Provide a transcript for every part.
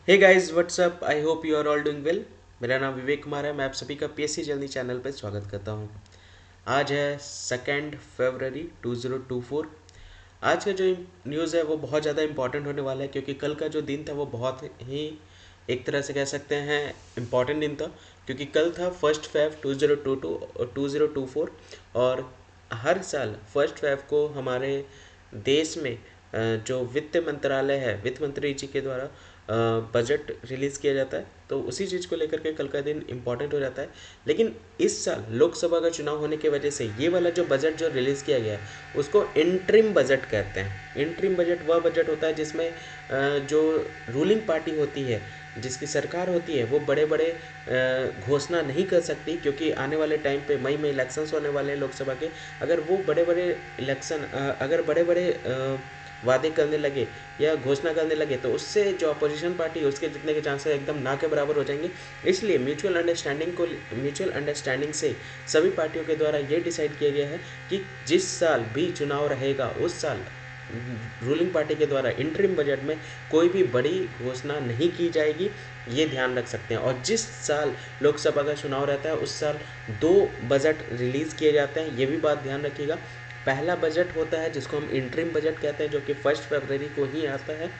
Hey guys what's up, I hope you are all doing well. मेरा नाम विवेक कुमार है। मैं आप सभी का पीएससी जर्नी चैनल पर स्वागत करता हूं। आज है 2 फरवरी 2024। आज का जो न्यूज़ है वो बहुत ज़्यादा इंपॉर्टेंट होने वाला है, क्योंकि कल का जो दिन था वो बहुत ही एक तरह से कह सकते हैं इम्पॉर्टेंट दिन था। क्योंकि कल था 1 फेब 2022 और 2024। और हर साल 1 फेब को हमारे देश में जो वित्त मंत्रालय है, वित्त मंत्री जी के द्वारा बजट रिलीज़ किया जाता है। तो उसी चीज़ को लेकर के कल का दिन इम्पॉर्टेंट हो जाता है। लेकिन इस साल लोकसभा का चुनाव होने की वजह से ये वाला जो बजट जो रिलीज़ किया गया है उसको इंटरिम बजट कहते हैं। इंटरिम बजट वह बजट होता है जिसमें जो रूलिंग पार्टी होती है, जिसकी सरकार होती है, वो बड़े बड़े घोषणा नहीं कर सकती, क्योंकि आने वाले टाइम पे मई में इलेक्शंस होने वाले हैं लोकसभा के। अगर वो बड़े बड़े इलेक्शन अगर बड़े बड़े वादे करने लगे या घोषणा करने लगे तो उससे जो अपोजिशन पार्टी है उसके जीतने के चांसेस एकदम ना के बराबर हो जाएंगे। इसलिए म्यूचुअल अंडरस्टैंडिंग से सभी पार्टियों के द्वारा ये डिसाइड किया गया है कि जिस साल भी चुनाव रहेगा उस साल रूलिंग पार्टी के द्वारा इंटरिम बजट में कोई भी बड़ी घोषणा नहीं की जाएगी। ये ध्यान रख सकते हैं। और जिस साल लोकसभा का चुनाव रहता है उस साल दो बजट रिलीज़ किए जाते हैं, ये भी बात ध्यान रखिएगा। पहला बजट होता है जिसको हम इंटरिम बजट कहते हैं, जो कि 1 फरवरी को ही आता है।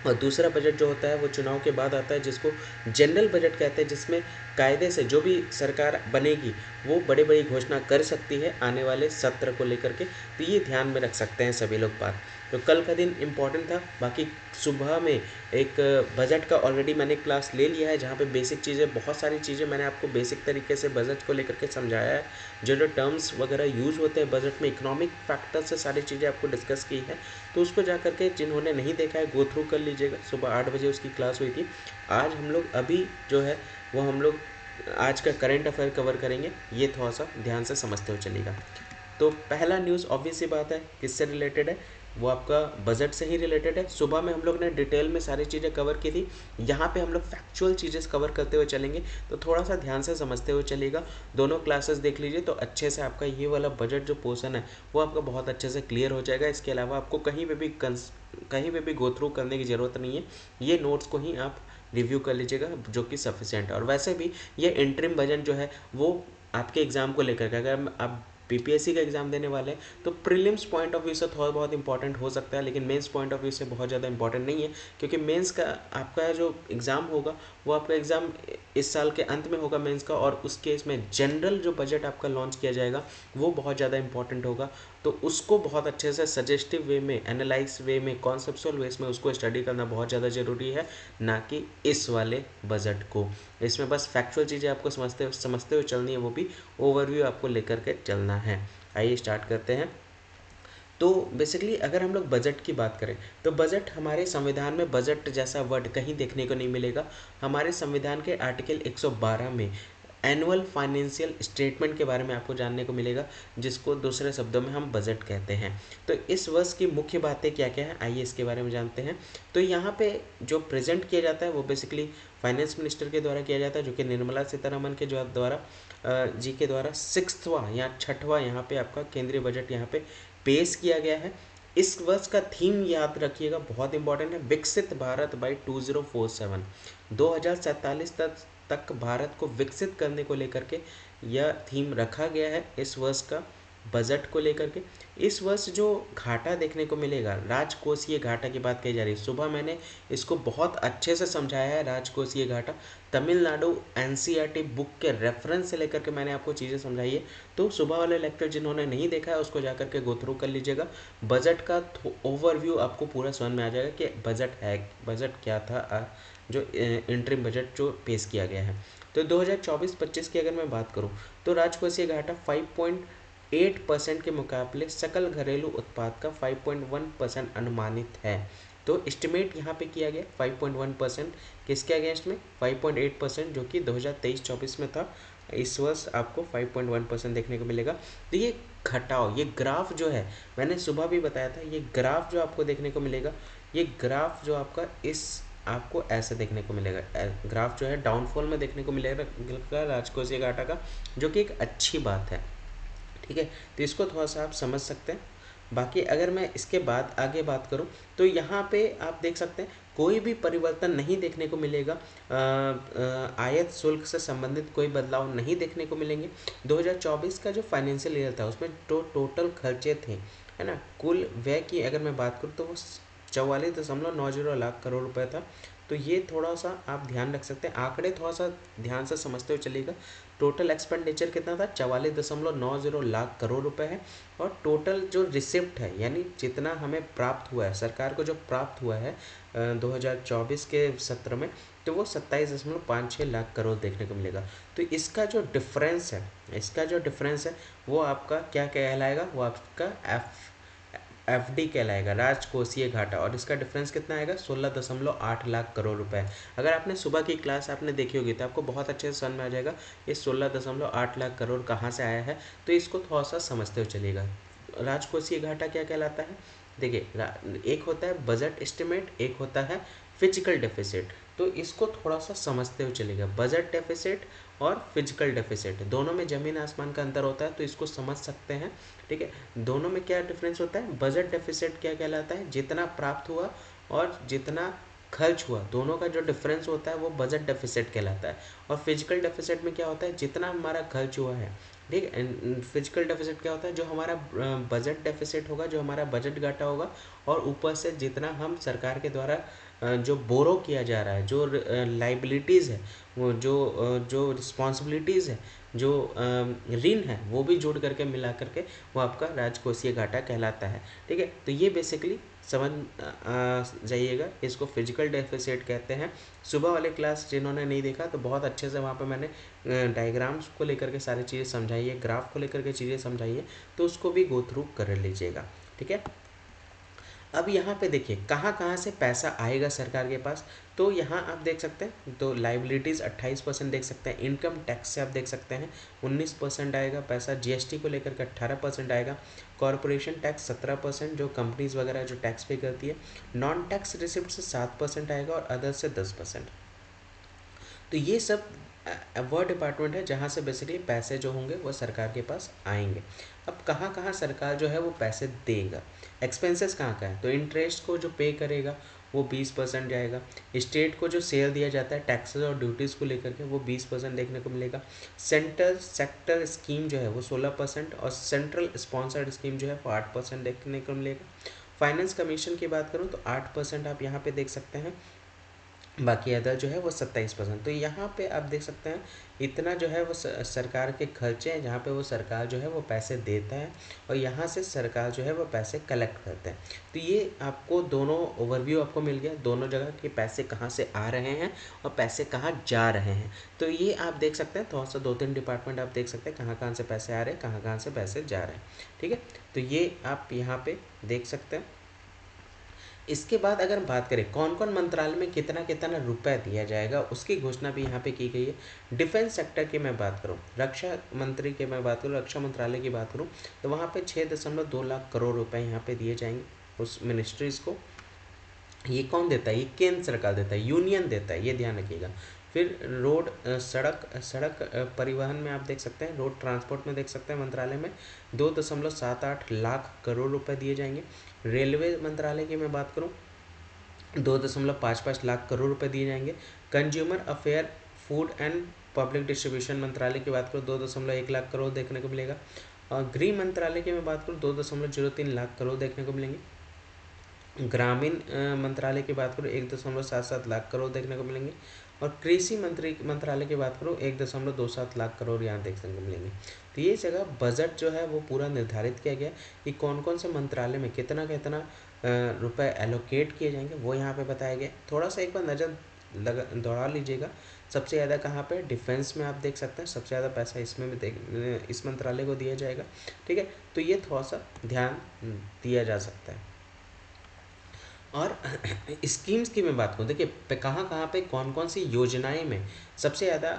और दूसरा बजट जो होता है वो चुनाव के बाद आता है, जिसको जनरल बजट कहते हैं, जिसमें कायदे से जो भी सरकार बनेगी वो बड़ी बड़ी घोषणा कर सकती है आने वाले सत्र को लेकर के। तो ये ध्यान में रख सकते हैं सभी लोग बात। तो कल का दिन इम्पॉर्टेंट था। बाकी सुबह में एक बजट का ऑलरेडी मैंने क्लास ले लिया है, जहाँ पे बेसिक चीज़ें, बहुत सारी चीज़ें मैंने आपको बेसिक तरीके से बजट को लेकर के समझाया है। जो जो टर्म्स वगैरह यूज़ होते हैं बजट में, इकोनॉमिक फैक्टर से सारी चीज़ें आपको डिस्कस की है। तो उसको जा करके जिन्होंने नहीं देखा है गो थ्रू कर लीजिएगा। सुबह 8 बजे उसकी क्लास हुई थी। आज हम लोग अभी जो है वो हम लोग आज का करंट अफेयर कवर करेंगे। ये थोड़ा सा ध्यान से समझते हुए चलेगा। तो पहला न्यूज़ ऑब्वियस सी बात है किससे रिलेटेड है, वो आपका बजट से ही रिलेटेड है। सुबह में हम लोग ने डिटेल में सारी चीज़ें कवर की थी। यहाँ पे हम लोग फैक्चुअल चीज़ें कवर करते हुए चलेंगे, तो थोड़ा सा ध्यान से समझते हुए चलेगा। दोनों क्लासेस देख लीजिए तो अच्छे से आपका ये वाला बजट जो पोर्शन है वो आपका बहुत अच्छे से क्लियर हो जाएगा। इसके अलावा आपको कहीं पे भी गो थ्रू करने की ज़रूरत नहीं है। ये नोट्स को ही आप रिव्यू कर लीजिएगा, जो कि सफिशेंट है। और वैसे भी ये इंटरिम बजट जो है वो आपके एग्ज़ाम को लेकर के, अगर आप पीपीएससी का एग्ज़ाम देने वाले हैं तो प्रीलिम्स पॉइंट ऑफ व्यू से थोड़ा बहुत इंपॉर्टेंट हो सकता है, लेकिन मेंस पॉइंट ऑफ व्यू से बहुत ज़्यादा इंपॉर्टेंट नहीं है। क्योंकि मेंस का आपका जो एग्ज़ाम होगा वो आपका एग्ज़ाम इस साल के अंत में होगा मेंस का, और उस केस में जनरल जो बजट आपका लॉन्च किया जाएगा वो बहुत ज़्यादा इंपॉर्टेंट होगा। तो उसको बहुत अच्छे से सजेस्टिव वे में, एनालाइज वे में, कॉन्सेप्चुअल वेस में उसको स्टडी करना बहुत ज़्यादा ज़रूरी है, ना कि इस वाले बजट को। इसमें बस फैक्चुअल चीज़ें आपको समझते हुए चलनी है, वो भी ओवरव्यू आपको लेकर के चलना है। आइए स्टार्ट करते हैं। तो बेसिकली अगर हम लोग बजट की बात करें तो बजट हमारे संविधान में बजट जैसा वर्ड कहीं देखने को नहीं मिलेगा। हमारे संविधान के आर्टिकल 112 में एनुअल फाइनेंशियल स्टेटमेंट के बारे में आपको जानने को मिलेगा, जिसको दूसरे शब्दों में हम बजट कहते हैं। तो इस वर्ष की मुख्य बातें क्या क्या है, आइए इसके बारे में जानते हैं। तो यहाँ पे जो प्रेजेंट किया जाता है वो बेसिकली फाइनेंस मिनिस्टर के द्वारा किया जाता है, जो कि निर्मला सीतारमन के जो द्वारा जी के द्वारा 6वां या 6वां यहाँ पे आपका केंद्रीय बजट यहाँ पे पेश किया गया है। इस वर्ष का थीम याद रखिएगा, बहुत इंपॉर्टेंट है, विकसित भारत बाई 2047। 2047 तक भारत को विकसित करने को लेकर के यह थीम रखा गया है इस वर्ष का बजट को लेकर के। इस वर्ष जो घाटा देखने को मिलेगा, राजकोषीय घाटा की बात कही जा रही है। सुबह मैंने इसको बहुत अच्छे से समझाया है। राजकोषीय घाटा तमिलनाडु एनसीईआरटी बुक के रेफरेंस से लेकर के मैंने आपको चीज़ें समझाई है। तो सुबह वाले लेक्चर जिन्होंने नहीं देखा है उसको जाकर के गो थ्रू कर लीजिएगा। बजट का ओवरव्यू आपको पूरा समझ में आ जाएगा कि बजट क्या था, जो इंटरिम बजट जो पेश किया गया है। तो 2024-25 की अगर मैं बात करूं तो राजकोषीय घाटा 5.8% के मुकाबले सकल घरेलू उत्पाद का 5.1% अनुमानित है। तो एस्टिमेट यहाँ पे किया गया 5.1%, किसके अगेंस्ट में 5.8%, जो कि 2023-24 में था। इस वर्ष आपको 5.1% देखने को मिलेगा। तो ये घटाव, ये ग्राफ जो है, मैंने सुबह भी बताया था, ये ग्राफ जो आपको देखने को मिलेगा, ये ग्राफ जो आपका आपको ऐसे देखने को मिलेगा। ग्राफ जो है डाउनफॉल में देखने को मिलेगा राजकोषीय घाटा का, जो कि एक अच्छी बात है। ठीक है, तो इसको थोड़ा सा आप समझ सकते हैं। बाकी अगर मैं इसके बाद आगे बात करूं तो यहाँ पे आप देख सकते हैं कोई भी परिवर्तन नहीं देखने को मिलेगा। आयात शुल्क से संबंधित कोई बदलाव नहीं देखने को मिलेंगे। 2024 का जो फाइनेंशियल ईयर था उसमें टोटल खर्चे थे, है ना, कुल व्यय की अगर मैं बात करूँ तो वो 44.90 लाख करोड़ रुपए था। तो ये थोड़ा सा आप ध्यान रख सकते हैं, आंकड़े थोड़ा सा ध्यान से समझते हुए चलिएगा। टोटल एक्सपेंडिचर कितना था, 44.90 लाख करोड़ रुपए है। और टोटल जो रिसिप्ट है, यानी जितना हमें प्राप्त हुआ है, सरकार को जो प्राप्त हुआ है 2024 के सत्र में, तो वो 27.56 लाख करोड़ देखने को मिलेगा। तो इसका जो डिफरेंस है वो आपका क्या कहलाएगा, वो आपका एफडी कहलाएगा, राजकोषीय घाटा। और इसका डिफरेंस कितना आएगा, 16.8 लाख करोड़ रुपए। अगर आपने सुबह की क्लास आपने देखी होगी तो आपको बहुत अच्छे से समझ में आ जाएगा ये 16.8 लाख करोड़ कहाँ से आया है। तो इसको थोड़ा सा समझते हुए चलिएगा। राजकोषीय घाटा क्या कहलाता है, देखिए एक होता है बजट एस्टिमेट, एक होता है फिजिकल डेफिसिट। तो इसको थोड़ा सा समझते हुए चलेगा, बजट डेफिसिट और फिजिकल डेफिसिट दोनों में ज़मीन आसमान का अंतर होता है, तो इसको समझ सकते हैं। ठीक है, दोनों में क्या डिफरेंस होता है, बजट डेफिसिट क्या कहलाता है, जितना प्राप्त हुआ और जितना खर्च हुआ, दोनों का जो डिफरेंस होता है वो बजट डेफिसिट कहलाता है। और फिजिकल डेफिसिट में क्या होता है, जितना हमारा खर्च हुआ है। ठीक है, फिजिकल डेफिसिट क्या होता है, जो हमारा बजट डेफिसिट होगा, जो हमारा बजट घाटा होगा, और ऊपर से जितना हम सरकार के द्वारा जो बोरो किया जा रहा है, जो लाइबिलिटीज़ है, वो जो रिस्पॉन्सिबिलिटीज़ है, जो ऋण है, वो भी जोड़ करके मिला करके वो आपका राजकोषीय घाटा कहलाता है। ठीक है, तो ये बेसिकली समझ जाइएगा, इसको फिजिकल डेफिसिट कहते हैं। सुबह वाले क्लास जिन्होंने नहीं देखा तो बहुत अच्छे से वहाँ पे मैंने डायग्राम्स को लेकर के सारी चीज़ें समझाई है, ग्राफ को लेकर के चीज़ें समझाई है, तो उसको भी गो थ्रू कर लीजिएगा। ठीक है, अब यहाँ पे देखिए कहाँ कहाँ से पैसा आएगा सरकार के पास। तो यहाँ आप देख सकते हैं, तो लाइबिलिटीज़ 28% देख सकते हैं, इनकम टैक्स से आप देख सकते हैं 19% आएगा पैसा, जीएसटी को लेकर के 18% आएगा, कॉरपोरेशन टैक्स 17%, जो कंपनीज वगैरह जो टैक्स पे करती है, नॉन टैक्स रिसिप्ट से 7% आएगा, और अदर से 10%। तो ये सब वो डिपार्टमेंट है जहाँ से बेसिकली पैसे जो होंगे वो सरकार के पास आएंगे। अब कहाँ कहाँ सरकार जो है वो पैसे देगा, एक्सपेंसेस कहाँ का है, तो इंटरेस्ट को जो पे करेगा वो 20% जाएगा। स्टेट को जो शेयर दिया जाता है टैक्सेस और ड्यूटीज़ को लेकर के, वो 20% देखने को मिलेगा। सेंट्रल सेक्टर स्कीम जो है वो 16%, और सेंट्रल स्पॉन्सर्ड स्कीम जो है वो 8% देखने को मिलेगा। फाइनेंस कमीशन की बात करूँ तो 8% आप यहाँ पे देख सकते हैं, बाकी अदर जो है वो 27%। तो यहाँ पे आप देख सकते हैं इतना जो है वो सरकार के खर्चे हैं, जहाँ पे वो सरकार जो है वो पैसे देता है, और यहाँ से सरकार जो है वो पैसे कलेक्ट करते हैं। तो ये आपको दोनों ओवरव्यू आपको मिल गया, दोनों जगह के पैसे कहाँ से आ रहे हैं और पैसे कहाँ जा रहे हैं। तो ये आप देख सकते हैं, थोड़ा सा 2-3 डिपार्टमेंट आप देख सकते हैं कहाँ कहाँ से पैसे आ रहे हैं, कहाँ कहाँ से पैसे जा रहे हैं। ठीक है, तो ये आप यहाँ पे देख सकते हैं। इसके बाद अगर बात करें कौन कौन मंत्रालय में कितना कितना रुपए दिया जाएगा, उसकी घोषणा भी यहाँ पे की गई है। डिफेंस सेक्टर की मैं बात करूँ, रक्षा मंत्री की मैं बात करूँ, रक्षा मंत्रालय की बात करूँ, तो वहाँ पे 6.2 लाख करोड़ रुपए यहाँ पे दिए जाएंगे उस मिनिस्ट्रीज़ को। ये कौन देता है, ये केंद्र सरकार देता है, यूनियन देता है, ये ध्यान रखिएगा। फिर रोड सड़क परिवहन में आप देख सकते हैं, रोड ट्रांसपोर्ट में देख सकते हैं मंत्रालय में 2.78 लाख करोड़ रुपए दिए जाएंगे। रेलवे मंत्रालय की मैं बात करूं 2.55 लाख करोड़ रुपए दिए जाएंगे। Consumer affair food and public distribution मंत्रालय की बात करूँ 2.1 लाख करोड़ देखने को मिलेगा। और गृह मंत्रालय की मैं बात करूँ 2.03 लाख करोड़ देखने को मिलेंगे। ग्रामीण मंत्रालय की बात करूँ 1.77 लाख करोड़ देखने को मिलेंगे। और कृषि मंत्रालय की बात करूँ 1.27 लाख करोड़ यहाँ देखने को मिलेंगे। तो ये जगह बजट जो है वो पूरा निर्धारित किया गया कि कौन कौन से मंत्रालय में कितना कितना रुपए एलोकेट किए जाएंगे, वो यहाँ पे बताया गया। थोड़ा सा एक बार नज़र दौड़ा लीजिएगा, सबसे ज़्यादा कहाँ पे, डिफेंस में आप देख सकते हैं सबसे ज़्यादा पैसा इसमें भी इस मंत्रालय को दिया जाएगा। ठीक है, तो ये थोड़ा सा ध्यान दिया जा सकता है। और स्कीम्स की मैं बात करूँ, देखिए कहाँ कहाँ पे कौन कौन सी योजनाएं में सबसे ज़्यादा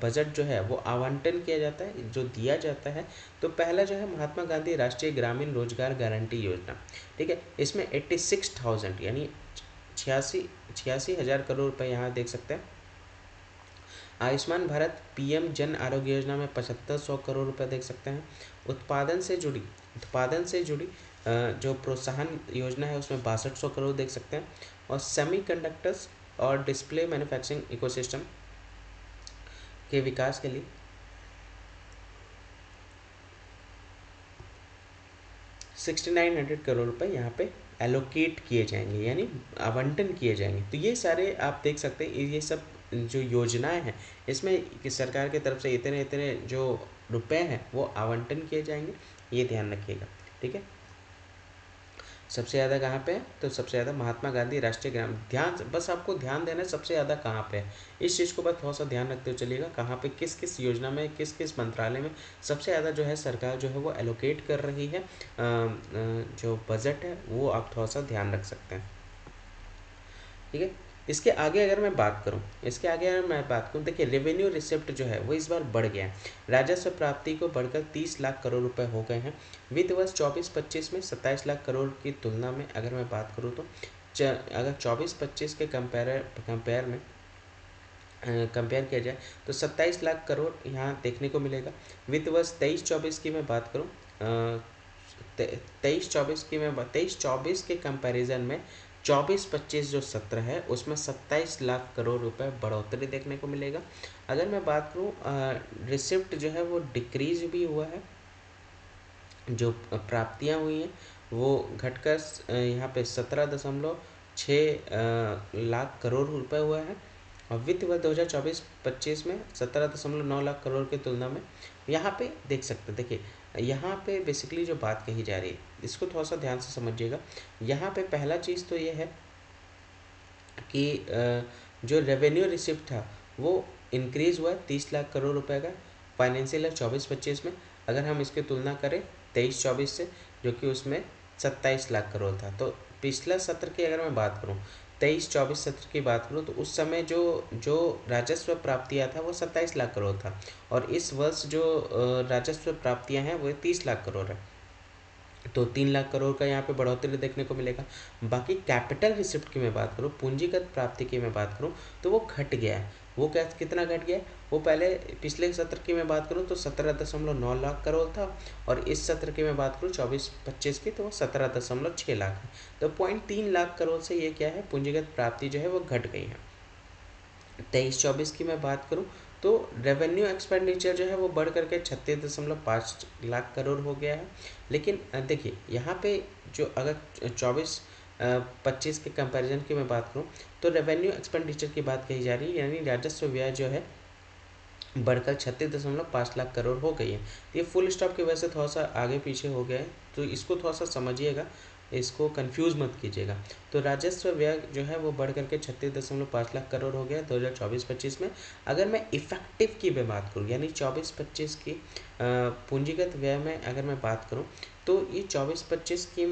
बजट जो है वो आवंटन किया जाता है, जो दिया जाता है। तो पहला जो है महात्मा गांधी राष्ट्रीय ग्रामीण रोजगार गारंटी योजना। ठीक है, इसमें 86,000 यानी छियासी हज़ार करोड़ रुपए यहाँ देख सकते हैं। आयुष्मान भारत पीएम जन आरोग्य योजना में 7500 करोड़ रुपए देख सकते हैं। उत्पादन से जुड़ी जो प्रोत्साहन योजना है उसमें 6200 करोड़ देख सकते हैं। और सेमीकंडक्टर्स और डिस्प्ले मैन्युफैक्चरिंग इकोसिस्टम के विकास के लिए 6900 करोड़ रुपए यहाँ पे एलोकेट किए जाएंगे, यानी आवंटन किए जाएंगे। तो ये सारे आप देख सकते हैं, ये सब जो योजनाएं हैं इसमें कि सरकार की तरफ से इतने इतने जो रुपए हैं वो आवंटन किए जाएंगे, ये ध्यान रखिएगा, ठीक है। सबसे ज़्यादा कहाँ पे है, तो सबसे ज़्यादा महात्मा गांधी राष्ट्रीय ग्राम, ध्यान बस आपको ध्यान देना है सबसे ज़्यादा कहाँ पे है, इस चीज़ को बस थोड़ा सा ध्यान रखते हुए चलिएगा, कहाँ पे किस किस योजना में किस किस मंत्रालय में सबसे ज़्यादा जो है सरकार जो है वो एलोकेट कर रही है जो बजट है, वो आप थोड़ा सा ध्यान रख सकते हैं, ठीक है। इसके आगे अगर मैं बात करूं, देखिए रेवेन्यू रिसिप्ट जो है वो इस बार बढ़ गया है, राजस्व प्राप्ति को बढ़कर 30 लाख करोड़ रुपए हो गए हैं। वित्त वर्ष 24-25 में 27 लाख करोड़ की तुलना में अगर मैं बात करूं तो अगर 24-25 के कंपेयर किया जाए तो 27 लाख करोड़ यहाँ देखने को मिलेगा। वित्त वर्ष 23-24 की मैं बात करूँ, 23-24 के कंपैरिजन में 24-25 जो सत्र है उसमें 27 लाख करोड़ रुपए बढ़ोतरी देखने को मिलेगा। अगर मैं बात करूँ रिसिप्ट जो है वो डिक्रीज भी हुआ है, जो प्राप्तियां हुई हैं वो घटकर यहाँ पे 17.6 लाख करोड़ रुपए हुआ है। और वित्त वर्ष 2024-25 में 17.9 लाख करोड़ की तुलना में यहाँ पे देख सकते हैं, देखिए यहाँ पे बेसिकली जो बात कही जा रही है इसको थोड़ा सा ध्यान से समझिएगा। यहाँ पे पहला चीज़ तो ये है कि जो रेवेन्यू रिसिप्ट था वो इंक्रीज हुआ है 30 लाख करोड़ रुपए का फाइनेंशियल ईयर 24-25 में, अगर हम इसकी तुलना करें 23-24 से जो कि उसमें 27 लाख करोड़ था। तो पिछला सत्र की अगर मैं बात करूं 23-24 सत्र की बात करूं तो उस समय जो जो राजस्व प्राप्तियां था वो 27 लाख करोड़ था, और इस वर्ष जो राजस्व प्राप्तियां हैं वो 30 लाख करोड़ है, तो 3 लाख करोड़ का यहाँ पे बढ़ोतरी देखने को मिलेगा। बाकी कैपिटल रिसिप्ट की मैं बात करूँ, पूंजीगत प्राप्ति की मैं बात करूँ तो वो घट गया है। वो क्या कितना घट गया है, वो पहले पिछले सत्र की मैं बात करूँ तो 17.9 लाख करोड़ था, और इस सत्र की मैं बात करूँ 24-25 की तो वो 17.6 लाख है। तो 0.3 लाख करोड़ से ये क्या है, पूंजीगत प्राप्ति जो है वो घट गई है। 23-24 की मैं बात करूं तो रेवेन्यू एक्सपेंडिचर जो है वो बढ़ करके 36.5 लाख करोड़ हो गया है। लेकिन देखिए यहाँ पे जो अगर 24-25 के कंपैरिजन की मैं बात करूं तो रेवेन्यू एक्सपेंडिचर की बात कही जा रही है, यानी राजस्व व्यय जो है बढ़कर 36.5 लाख करोड़ हो गई है। ये फुल स्टॉप की वजह से थोड़ा सा आगे पीछे हो गया है, तो इसको थोड़ा सा समझिएगा, इसको कंफ्यूज मत कीजिएगा। तो राजस्व व्यय जो है वो बढ़ करके 36.5 लाख करोड़ हो गया 2024-25 में। अगर मैं इफेक्टिव की मैं बात करूँ, यानी 24-25 की पूंजीगत व्यय में अगर मैं बात करूँ तो ये 24-25 की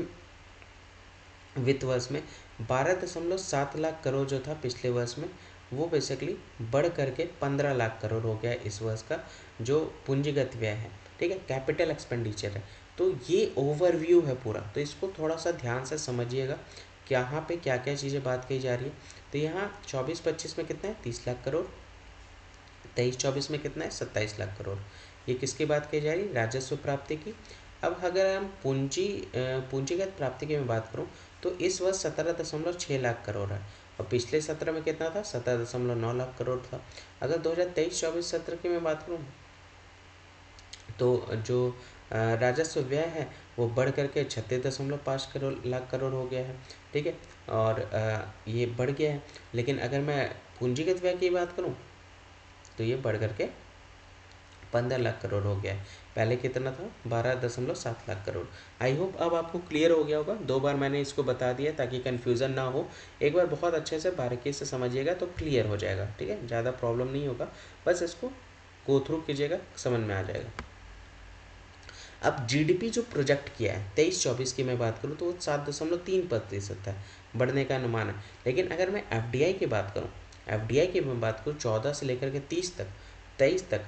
वित्त वर्ष में 12.7 लाख करोड़ जो था पिछले वर्ष में, वो बेसिकली बढ़ करके 15 लाख करोड़ हो गया इस वर्ष का जो पूंजीगत व्यय है, ठीक है, कैपिटल एक्सपेंडिचर है। तो ये ओवरव्यू है पूरा, तो इसको थोड़ा सा ध्यान से समझिएगा कि यहाँ पे क्या क्या चीज़ें बात कही जा रही है। तो यहाँ 24-25 में कितना है, 30 लाख करोड़, 23-24 में कितना है, 27 लाख करोड़। ये किसकी बात कही जा रही है, राजस्व प्राप्ति की। अब अगर हम पूंजीगत प्राप्ति की मैं बात करूँ तो इस वर्ष 17.6 लाख करोड़ है, और पिछले सत्र में कितना था, 17.9 लाख करोड़ था। अगर 2023-24 सत्र की मैं बात करूँ तो जो राजस्व व्यय है वो बढ़ करके 36.5 करोड़ लाख करोड़ हो गया है, ठीक है, और ये बढ़ गया है। लेकिन अगर मैं पूंजीगत व्यय की बात करूँ तो ये बढ़ करके 15 लाख करोड़ हो गया है, पहले कितना था, 12.7 लाख करोड़। आई होप अब आपको क्लियर हो गया होगा, 2 बार मैंने इसको बता दिया ताकि कन्फ्यूज़न ना हो, एक बार बहुत अच्छे से बारीकी से समझिएगा तो क्लियर हो जाएगा, ठीक है, ज़्यादा प्रॉब्लम नहीं होगा, बस इसको गो थ्रू कीजिएगा, समझ में आ जाएगा। अब जीडीपी जो प्रोजेक्ट किया है 23-24 की मैं बात करूँ तो वो 7.3% है, बढ़ने का अनुमान है। लेकिन अगर मैं एफडीआई की बात करूँ, एफडीआई की मैं बात करूँ 14 से लेकर के 23 तक,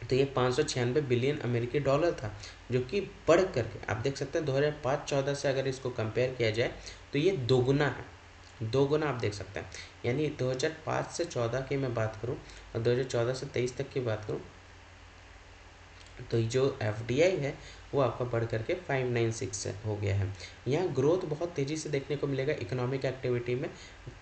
तो ये 596 बिलियन अमेरिकी डॉलर था, जो कि बढ़ करके आप देख सकते हैं 2005-14 से अगर इसको कंपेयर किया जाए तो ये दोगुना है, दोगुना आप देख सकते हैं। यानी 2005 से 14 की मैं बात करूं और 2014 से 23 तक की बात करूं तो जो एफडीआई है वो आपका बढ़ करके 596 हो गया है। यहाँ ग्रोथ बहुत तेज़ी से देखने को मिलेगा इकोनॉमिक एक्टिविटी में,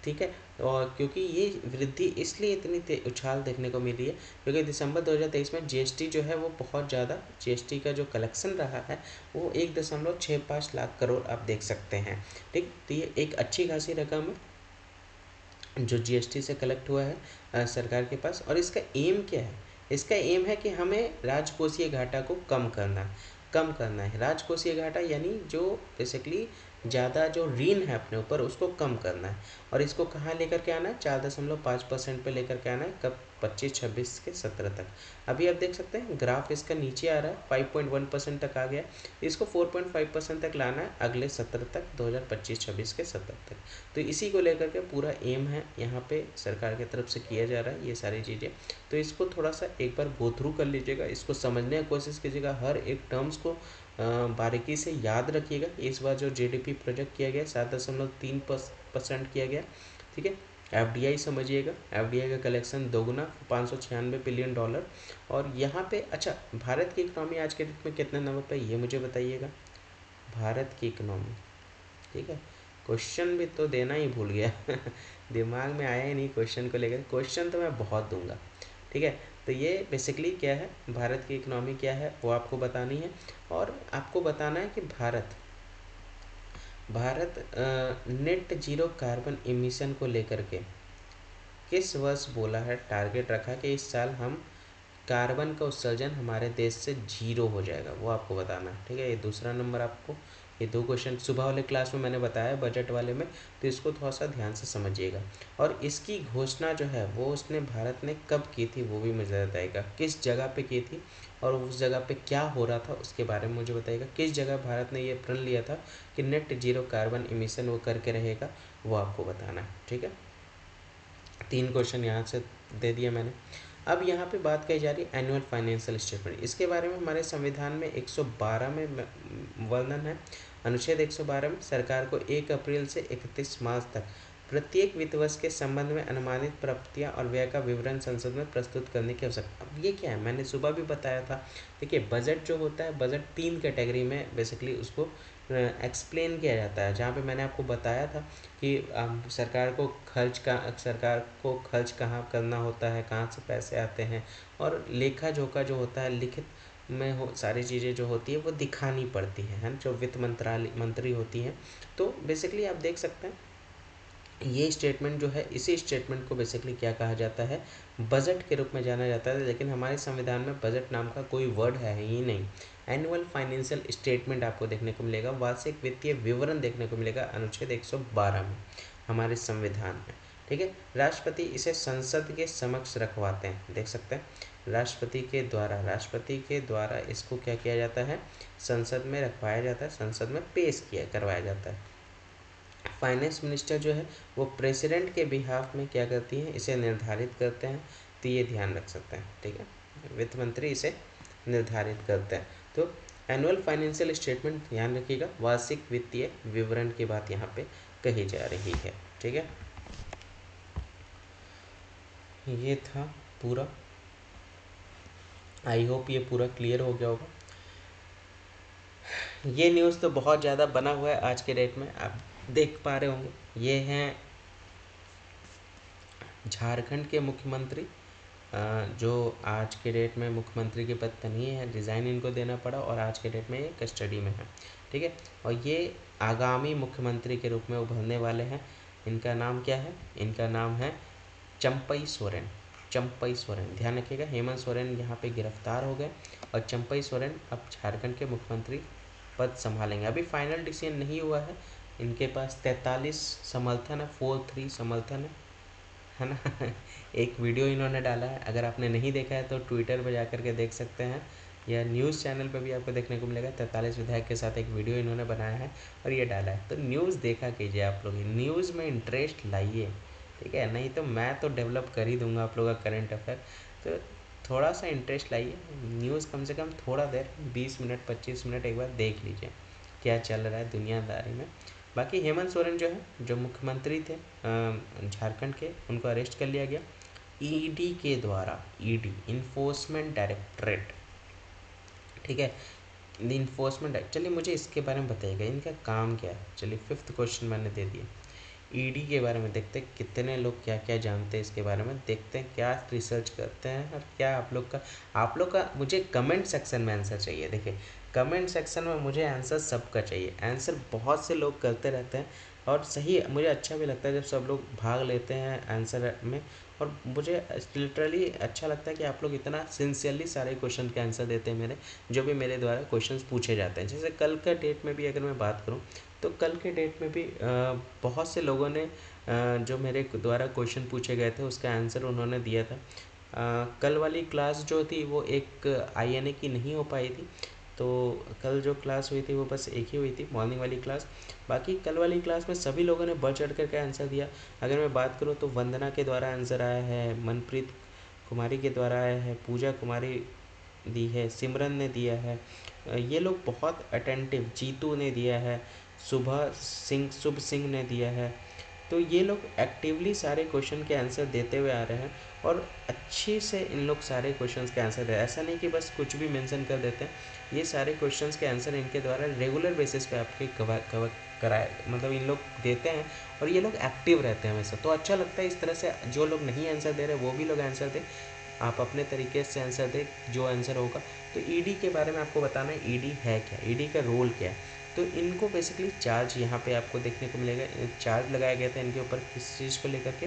ठीक है। और क्योंकि ये वृद्धि इसलिए इतनी उछाल देखने को मिल रही है क्योंकि दिसंबर 2023 में जीएसटी जो है वो बहुत ज़्यादा, जीएसटी का जो कलेक्शन रहा है वो 1.65 लाख करोड़ आप देख सकते हैं, ठीक। तो ये एक अच्छी खासी रकम है जो जीएसटी से कलेक्ट हुआ है सरकार के पास। और इसका एम क्या है? इसका एम है कि हमें राजकोषीय घाटा को कम करना है। राजकोषीय घाटा यानी जो बेसिकली ज़्यादा जो ऋण है अपने ऊपर उसको कम करना है। और इसको कहाँ लेकर के आना है? 4.5% पे लेकर के आना है। कब? 25, 26 के 17 तक। अभी आप देख सकते हैं ग्राफ इसका नीचे आ रहा है, 5.1% तक आ गया। इसको 4.5% तक लाना है अगले सत्र तक, 2025-26 के सत्र तक। तो इसी को लेकर के पूरा एम है यहाँ पे सरकार की तरफ से किया जा रहा है ये सारी चीज़ें। तो इसको थोड़ा सा एक बार गो थ्रू कर लीजिएगा, इसको समझने की कोशिश कीजिएगा, हर एक टर्म्स को बारीकी से याद रखिएगा। इस बार जो जीडीपी प्रोजेक्ट किया गया 7.3% किया गया, ठीक है। एफडीआई समझिएगा, एफडीआई का कलेक्शन दोगुना, 596 बिलियन डॉलर। और यहाँ पे अच्छा, भारत की इकोनॉमी आज के डेट में कितने नंबर पे ये मुझे बताइएगा, भारत की इकोनॉमी, ठीक है। क्वेश्चन भी तो देना ही भूल गया दिमाग में आया ही नहीं क्वेश्चन को लेकर, क्वेश्चन तो मैं बहुत दूंगा, ठीक है। तो ये बेसिकली क्या है, भारत की इकोनॉमी क्या है वो आपको बतानी है। और आपको बताना है कि Bharat net zero carbon emission को लेकर के किस वर्ष बोला है, टारगेट रखा कि इस साल हम कार्बन का उत्सर्जन हमारे देश से जीरो हो जाएगा, वो आपको बताना है, ठीक है। ये दूसरा नंबर आपको, ये दो क्वेश्चन सुबह वाले क्लास में मैंने बताया बजट वाले में, तो इसको थोड़ा सा ध्यान से समझिएगा। और इसकी घोषणा जो है वो उसने भारत ने कब की थी वो भी मुझे बताइएगा, किस जगह पे की थी और उस जगह पे क्या हो रहा था उसके बारे में मुझे बताइएगा। किस जगह भारत ने ये प्रण लिया था कि नेट जीरो कार्बन इमिशन वो करके रहेगा, वो आपको बताना है, ठीक है। 3 क्वेश्चन यहाँ से दे दिया मैंने। अब यहाँ पे बात कही जा रही है एनुअल फाइनेंशियल स्टेटमेंट। इसके बारे में हमारे संविधान में 112 में वर्णन है। अनुच्छेद 112 में सरकार को 1 अप्रैल से 31 मार्च तक प्रत्येक वित्त वर्ष के संबंध में अनुमानित प्राप्तियां और व्यय का विवरण संसद में प्रस्तुत करने की आवश्यकता। अब ये क्या है, मैंने सुबह भी बताया था। देखिए बजट जो होता है, बजट 3 कैटेगरी में बेसिकली उसको एक्सप्लेन किया जाता है, जहाँ पे मैंने आपको बताया था कि सरकार को खर्च कहाँ करना होता है, कहाँ से पैसे आते हैं, और लेखा जोखा जो होता है लिखित में हो, सारी चीज़ें जो होती है वो दिखानी पड़ती है ना, जो वित्त मंत्री होती हैं। तो बेसिकली आप देख सकते हैं ये स्टेटमेंट जो है, इसी स्टेटमेंट को बेसिकली क्या कहा जाता है, बजट के रूप में जाना जाता है। लेकिन हमारे संविधान में बजट नाम का कोई वर्ड है ही नहीं। एनुअल फाइनेंशियल स्टेटमेंट आपको देखने को मिलेगा, वार्षिक वित्तीय विवरण देखने को मिलेगा अनुच्छेद 112 में हमारे संविधान में, ठीक है। राष्ट्रपति इसे संसद के समक्ष रखवाते हैं, देख सकते हैं राष्ट्रपति के द्वारा इसको क्या किया जाता है, संसद में रखवाया जाता है, संसद में पेश किया करवाया जाता है। फाइनेंस मिनिस्टर जो है वो प्रेसिडेंट के बिहाफ में क्या करती हैं, इसे निर्धारित करते हैं। तो ये ध्यान रख सकते हैं, ठीक है। वित्त मंत्री इसे निर्धारित करते हैं। तो एनुअल फाइनेंशियल स्टेटमेंट ध्यान रखिएगा, वार्षिक वित्तीय विवरण की बात यहाँ पे कही जा रही है, ठीक है। ये था पूरा, आई होप ये पूरा क्लियर हो गया होगा। ये न्यूज़ तो बहुत ज़्यादा बना हुआ है आज के डेट में, आप देख पा रहे होंगे। ये हैं झारखंड के मुख्यमंत्री, जो आज के डेट में मुख्यमंत्री के पद पर नहीं है, रिज़ाइन इनको देना पड़ा और आज के डेट में ये कस्टडी में है, ठीक है। और ये आगामी मुख्यमंत्री के रूप में उभरने वाले हैं। इनका नाम क्या है, इनका नाम है चंपई सोरेन। चंपई सोरेन, ध्यान रखिएगा, हेमंत सोरेन यहाँ पे गिरफ्तार हो गए और चंपई सोरेन अब झारखंड के मुख्यमंत्री पद संभालेंगे। अभी फाइनल डिसीजन नहीं हुआ है, इनके पास 43 समर्थन है, 43 समर्थन है ना एक वीडियो इन्होंने डाला है, अगर आपने नहीं देखा है तो ट्विटर पर जा कर के देख सकते हैं, या न्यूज़ चैनल पर भी आपको देखने को मिलेगा। 43 विधायक के साथ एक वीडियो इन्होंने बनाया है और ये डाला है। तो न्यूज़ देखा कीजिए आप लोग, न्यूज़ में इंटरेस्ट लाइए, ठीक है। नहीं तो मैं तो डेवलप कर ही दूंगा आप लोगों का करंट अफेयर। तो थोड़ा सा इंटरेस्ट लाइए, न्यूज़ कम से कम थोड़ा देर 20 मिनट 25 मिनट एक बार देख लीजिए क्या चल रहा है दुनियादारी में। बाकी हेमंत सोरेन जो है, जो मुख्यमंत्री थे झारखंड के, उनको अरेस्ट कर लिया गया ईडी के द्वारा। ईडी, इन्फोर्समेंट डायरेक्टरेट, ठीक है। इन्फोर्समेंट एक्ट, चलिए मुझे इसके बारे में बताइएगा, इनका काम क्या है। चलिए 5th क्वेश्चन मैंने दे दिया। ईडी के बारे में देखते हैं कितने लोग क्या क्या जानते हैं इसके बारे में, देखते हैं क्या रिसर्च करते हैं और क्या आप लोग का मुझे कमेंट सेक्शन में आंसर चाहिए। देखिए कमेंट सेक्शन में मुझे आंसर सबका चाहिए। आंसर बहुत से लोग करते रहते हैं और सही, मुझे अच्छा भी लगता है जब सब लोग भाग लेते हैं आंसर में। और मुझे लिटरली अच्छा लगता है कि आप लोग इतना सिंसियरली सारे क्वेश्चन के आंसर देते हैं मेरे, जो भी मेरे द्वारा क्वेश्चंस पूछे जाते हैं। जैसे कल का डेट में भी अगर मैं बात करूं तो कल के डेट में भी बहुत से लोगों ने जो मेरे द्वारा क्वेश्चन पूछे गए थे उसका आंसर उन्होंने दिया था। कल वाली क्लास जो थी वो एक आईएनए की नहीं हो पाई थी, तो कल जो क्लास हुई थी वो बस एक ही हुई थी, मॉर्निंग वाली क्लास। बाकी कल वाली क्लास में सभी लोगों ने बढ़ चढ़ करके आंसर दिया। अगर मैं बात करूँ तो वंदना के द्वारा आंसर आया है, मनप्रीत कुमारी के द्वारा आया है, पूजा कुमारी दी है, सिमरन ने दिया है, ये लोग बहुत अटेंटिव, जीतू ने दिया है, शुभ सिंह ने दिया है। तो ये लोग एक्टिवली सारे क्वेश्चन के आंसर देते हुए आ रहे हैं और अच्छे से इन लोग सारे क्वेश्चंस के आंसर दे। ऐसा नहीं कि बस कुछ भी मेंशन कर देते हैं, ये सारे क्वेश्चंस के आंसर इनके द्वारा रेगुलर बेसिस पे आपके कवर कराए, मतलब इन लोग देते हैं और ये लोग एक्टिव रहते हैं हमेशा। तो अच्छा लगता है इस तरह से, जो लोग नहीं आंसर दे रहे वो भी लोग आंसर दें, आप अपने तरीके से आंसर दें जो आंसर होगा। तो ईडी के बारे में आपको बताना है, ईडी है क्या, ईडी का रोल क्या है। तो इनको बेसिकली चार्ज यहाँ पे आपको देखने को मिलेगा, चार्ज लगाया गया था इनके ऊपर किस चीज़ को लेकर के,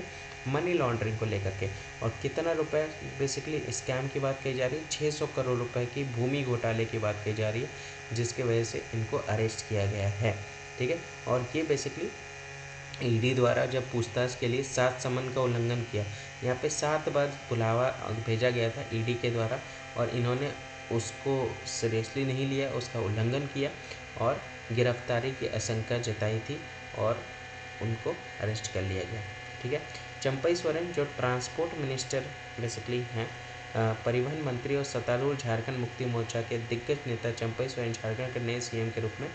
मनी लॉन्ड्रिंग को लेकर के। और कितना रुपए, बेसिकली स्कैम की बात कही जा रही है, 600 करोड़ रुपए की भूमि घोटाले की बात कही जा रही है, जिसके वजह से इनको अरेस्ट किया गया है। ठीक है, और ये बेसिकली ईडी द्वारा जब पूछताछ के लिए 7 समन का उल्लंघन किया, यहाँ पे 7 बार बुलावा भेजा गया था ईडी के द्वारा और इन्होंने उसको सीरियसली नहीं लिया, उसका उल्लंघन किया और गिरफ्तारी की आशंका जताई थी और उनको अरेस्ट कर लिया गया। ठीक है, चंपई सोरेन जो ट्रांसपोर्ट मिनिस्टर बेसिकली हैं, परिवहन मंत्री और सत्तारूढ़ झारखंड मुक्ति मोर्चा के दिग्गज नेता चंपई सोरेन झारखंड के नए सीएम के रूप में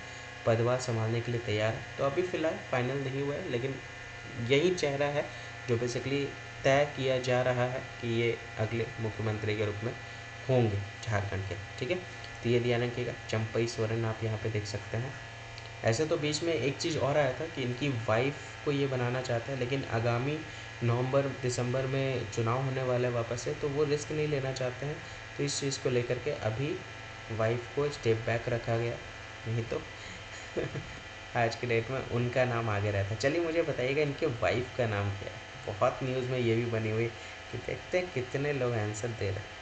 पदभार संभालने के लिए तैयार है। तो अभी फ़िलहाल फाइनल नहीं हुआ है, लेकिन यही चेहरा है जो बेसिकली तय किया जा रहा है कि ये अगले मुख्यमंत्री के रूप में होंगे झारखंड के। ठीक है, तो ये ध्यान रखिएगा, चंपई सोरेन आप यहाँ पे देख सकते हैं। ऐसे तो बीच में एक चीज़ और आया था कि इनकी वाइफ को ये बनाना चाहता है, लेकिन आगामी नवंबर दिसंबर में चुनाव होने वाला है वापस से, तो वो रिस्क नहीं लेना चाहते हैं। तो इस चीज़ को लेकर के अभी वाइफ को स्टेप बैक रखा गया, नहीं तो आज के डेट में उनका नाम आगे रहता है। चलिए मुझे बताइएगा इनके वाइफ का नाम क्या है। बहुत न्यूज़ में ये भी बनी हुई कि देखते हैं कितने लोग आंसर दे रहे हैं।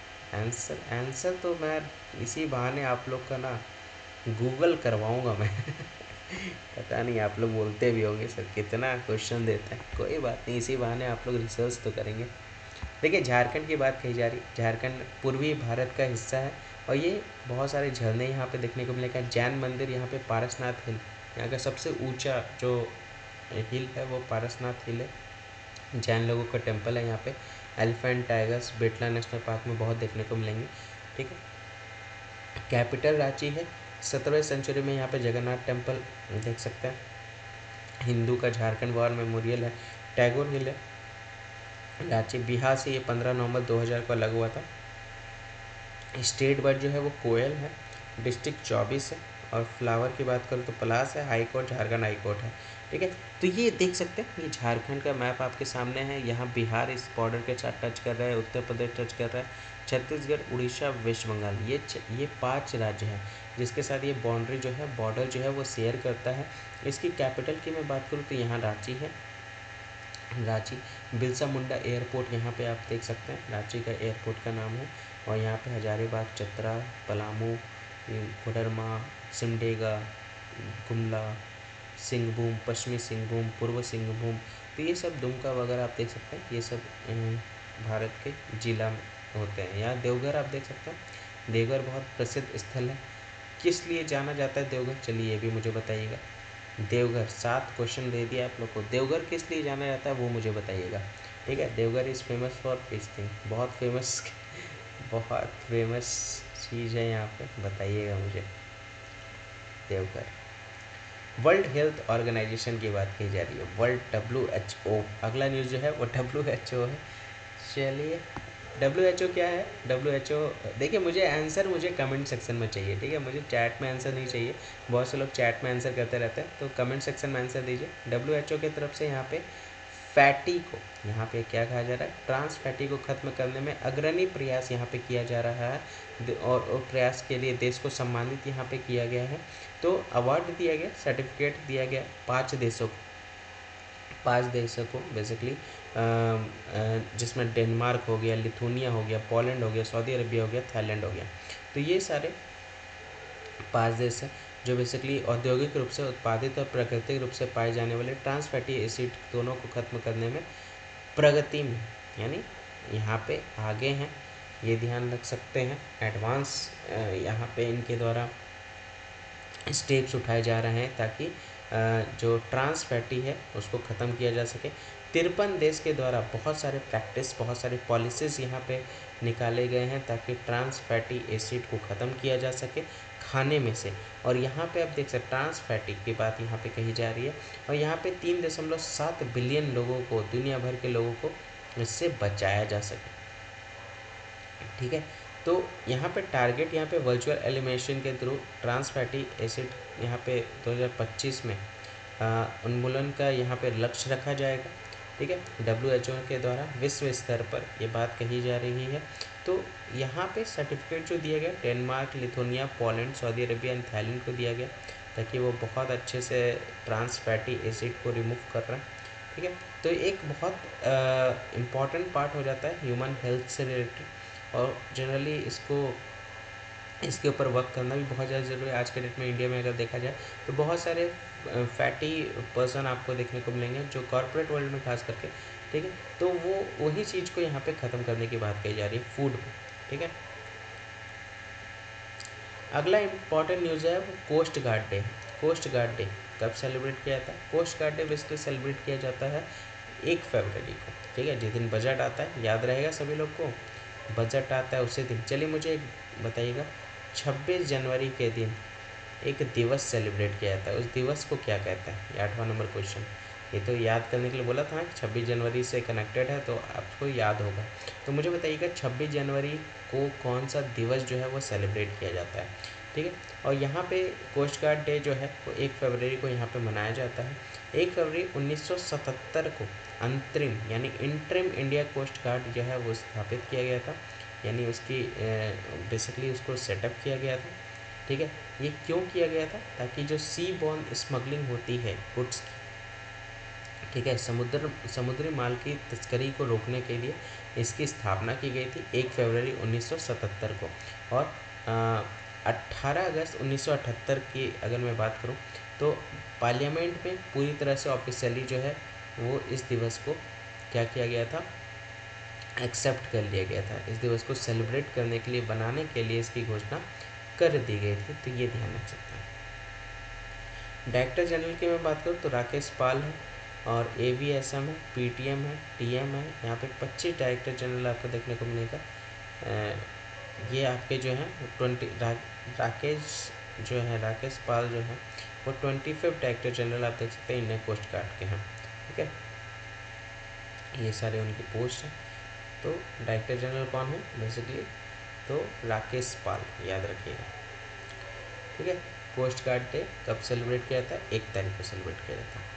आंसर तो मैं इसी बहाने आप लोग का ना गूगल करवाऊँगा मैं पता नहीं आप लोग बोलते भी होंगे सर कितना क्वेश्चन देते हैं, कोई बात नहीं, इसी बहाने आप लोग रिसर्च तो करेंगे। देखिए झारखंड की बात कही जा रही, झारखंड पूर्वी भारत का हिस्सा है और ये बहुत सारे झरने यहाँ पे देखने को मिलेगा। जैन मंदिर यहाँ पे पारसनाथ हिल, यहाँ का सबसे ऊंचा जो हिल है वो पारसनाथ हिल है। जैन लोगों का टेम्पल है यहाँ पे। Elephant, tigers Birla national park में बहुत देखने को मिलेंगे। ठीक है, कैपिटल रांची है। 17वीं सेंचुरी में यहाँ पे जगन्नाथ टेम्पल देख सकते हैं। हिंदू का झारखंड वॉर मेमोरियल है। टैगोर हिल है रांची। बिहार से ये 15 नवंबर 2000 को अलग हुआ था। स्टेट बर्ड जो है वो कोयल है। डिस्ट्रिक्ट 24 है और फ्लावर की बात करूँ तो पलास है। High court Jharkhand high court है। ठीक है, तो ये देख सकते हैं, ये झारखंड का मैप आपके सामने है। यहाँ बिहार इस बॉर्डर के साथ टच कर रहा है, उत्तर प्रदेश टच कर रहा है, छत्तीसगढ़, उड़ीसा, वेस्ट बंगाल, ये 5 राज्य हैं जिसके साथ ये बाउंड्री जो है, बॉर्डर जो है वो शेयर करता है। इसकी कैपिटल की मैं बात करूँ तो यहाँ रांची है। रांची बिरसा मुंडा एयरपोर्ट यहाँ पे आप देख सकते हैं, रांची का एयरपोर्ट का नाम है। और यहाँ पे हजारीबाग, चतरा, पलामू, कोडरमा, सिमडेगा, गुमला, सिंहभूम, पश्चिमी सिंहभूम, पूर्व सिंहभूम, तो ये सब दुमका वगैरह आप देख सकते हैं, ये सब भारत के जिला में होते हैं। यहाँ देवघर आप देख सकते हैं, देवघर बहुत प्रसिद्ध स्थल है। किस लिए जाना जाता है देवघर, चलिए ये भी मुझे बताइएगा। देवघर 7 क्वेश्चन दे दिया आप लोग को, देवघर किस लिए जाना जाता है वो मुझे बताइएगा। ठीक है, Deoghar is famous for fishing, बहुत फेमस बहुत फेमस चीज़ है यहाँ पे, बताइएगा मुझे। देवघर वर्ल्ड हेल्थ ऑर्गेनाइजेशन की बात की जा रही है, वर्ल्ड WHO। अगला न्यूज़ जो है वो WHO है। चलिए WHO क्या है? WHO, देखिए मुझे आंसर मुझे कमेंट सेक्शन में चाहिए, ठीक है, मुझे चैट में आंसर नहीं चाहिए। बहुत से लोग चैट में आंसर करते रहते हैं, तो कमेंट सेक्शन में आंसर दीजिए। WHO की तरफ से यहाँ पे फैटी को, यहाँ पे क्या कहा जा रहा है, ट्रांस फैटी को खत्म करने में अग्रणी प्रयास यहाँ पे किया जा रहा है, और प्रयास के लिए देश को सम्मानित यहाँ पे किया गया है। तो अवार्ड दिया गया, सर्टिफिकेट दिया गया 5 देशों को बेसिकली, जिसमें डेनमार्क हो गया, लिथुनिया हो गया, पोलैंड हो गया, सऊदी अरबिया हो गया, थाईलैंड हो गया। तो ये सारे 5 देश हैं जो बेसिकली औद्योगिक रूप से उत्पादित और प्राकृतिक रूप से पाए जाने वाले ट्रांस फैटी एसिड दोनों को खत्म करने में प्रगति में, यानी यहाँ पे आगे हैं, ये ध्यान रख सकते हैं। एडवांस यहाँ पे इनके द्वारा स्टेप्स उठाए जा रहे हैं ताकि जो ट्रांस फैटी है उसको ख़त्म किया जा सके। 53 देश के द्वारा बहुत सारे प्रैक्टिस, बहुत सारे पॉलिसीज़ यहाँ पे निकाले गए हैं ताकि ट्रांस फैटी एसिड को ख़त्म किया जा सके खाने में से। और यहाँ पे आप देख सकते ट्रांस फैटी की बात यहाँ पे कही जा रही है, और यहाँ पे 3.7 बिलियन लोगों को, दुनिया भर के लोगों को इससे बचाया जा सके, ठीक है। तो यहाँ पे टारगेट, यहाँ पे वर्चुअल एलिमिनेशन के थ्रू ट्रांस फैटी एसिड यहाँ पे 2025 में उन्मूलन का यहाँ पे लक्ष्य रखा जाएगा, ठीक है। WHO के द्वारा विश्व स्तर पर ये बात कही जा रही है। तो यहाँ पे सर्टिफिकेट जो दिया गया Denmark, Lithuania, Poland, Saudi Arabia and Thailand को दिया गया, ताकि वो बहुत अच्छे से ट्रांस फैटी एसिड को रिमूव कर रहे हैं, ठीक है। तो एक बहुत इम्पॉर्टेंट पार्ट हो जाता है ह्यूमन हेल्थ से रिलेटेड, और जनरली इसके ऊपर वर्क करना भी बहुत ज़्यादा ज़रूरी है। आज के डेट में इंडिया में अगर देखा जाए तो बहुत सारे फैटी पर्सन आपको देखने को मिलेंगे जो कॉर्पोरेट वर्ल्ड में खास करके, ठीक है। तो वो वही चीज़ को यहाँ पे ख़त्म करने की बात कही जा रही है फूड में, ठीक है। अगला इम्पॉर्टेंट न्यूज़ है वो coast guard day. Coast guard day कब सेलिब्रेट किया जाता है? Coast guard day basically celebrate किया जाता है 1 फरवरी को, ठीक है, जिस दिन बजट आता है, याद रहेगा सभी लोग को, बजट आता है उसी दिन। चलिए मुझे एक बताइएगा, 26 जनवरी के दिन एक दिवस सेलिब्रेट किया जाता है, उस दिवस को क्या कहता है? ये 8वां नंबर क्वेश्चन। ये तो याद करने के लिए बोला था कि 26 जनवरी से कनेक्टेड है तो आपको याद होगा। तो मुझे बताइएगा 26 जनवरी को कौन सा दिवस जो है वो सेलिब्रेट किया जाता है, ठीक है। और यहाँ पे कोस्ट गार्ड डे जो है वो 1 फरवरी को यहाँ पे मनाया जाता है। 1 फरवरी 1977 को अंतरिम यानी इंटरिम इंडिया कोस्ट गार्ड जो है वो स्थापित किया गया था, यानी उसकी बेसिकली उसको सेटअप किया गया था, ठीक है। ये क्यों किया गया था? ताकि जो सी बॉर्न स्मगलिंग होती है गुड्स की, ठीक है, समुद्री माल की तस्करी को रोकने के लिए इसकी स्थापना की गई थी 1 फरवरी 1977 को। और 18 अगस्त 1978 की अगर मैं बात करूं तो पार्लियामेंट में पूरी तरह से ऑफिशियली जो है वो इस दिवस को क्या किया गया था, एक्सेप्ट कर लिया गया था। इस दिवस को सेलिब्रेट करने के लिए, बनाने के लिए इसकी घोषणा कर दी गई थी, तो ये ध्यान रख सकते हैं। डायरेक्टर जनरल की मैं बात करूँ तो राकेश पाल है, और AVSM है, PTM है, TM है। यहाँ पे 25 डायरेक्टर जनरल आपको देखने को मिलेगा। ये आपके जो हैं 20 राकेश पाल जो हैं वो 25 डायरेक्टर जनरल आप देख सकते हैं इंडियन कोस्ट गार्ड के हैं, ठीक है। ये सारे उनकी पोस्ट हैं। तो डायरेक्टर जनरल कौन है बेसिकली? तो राकेश पाल, याद रखिएगा, ठीक है। कोस्ट गार्ड डे कब सेलिब्रेट किया जाता है? 1 तारीख को सेलिब्रेट किया जाता है।